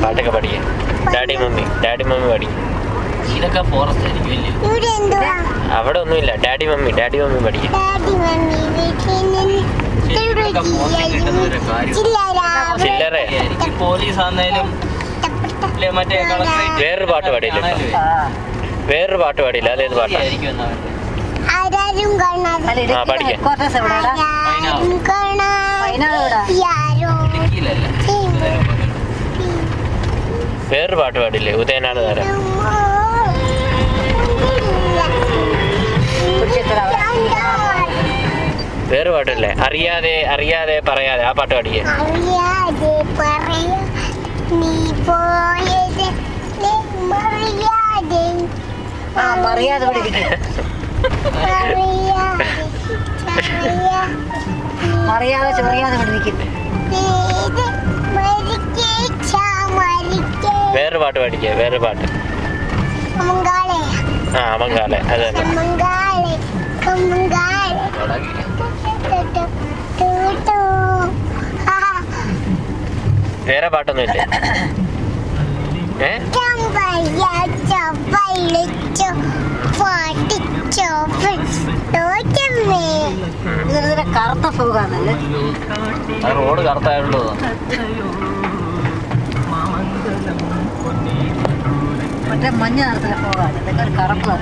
പാട്ടൊക്കെ പഠിക്കാം. Daddy mummy പഠിക്കും. ഇതൊക്കെ ഫോറസ്റ്റ് ആയിരിക്കും. അവിടെ ഒന്നുമില്ല. ഡാഡി മമ്മി പഠിക്കും. ചില്ലറ പോലീസ് ആണെങ്കിലും മറ്റേ വേറൊരു പാട്ട് പാടിയില്ല. അതേത് പാട്ടായിരിക്കും? പഠിക്കാം. വേറൊരു പാട്ട് പാടില്ലേ? ഉദയനാണ് താരം. വേറെ പാട്ടല്ലേ? അറിയാതെ പറയാതെ. ആ പാട്ട് പാടിയേ. വേറെ പാട്ട് പാടിക്കേ. വേറെ പാട്ട്. അമങ്കാലെ. അത് തന്നെ. വേറെ പാട്ടൊന്നുമില്ലേ? കറുത്ത ഫോഗാണല്ലേ? റോഡ് കറുത്തായുള്ളൂ. മറ്റേ മഞ്ഞ നിറത്തിലെ ഫോഗാണ്. ഇതൊക്കെ കറുപ്പ്.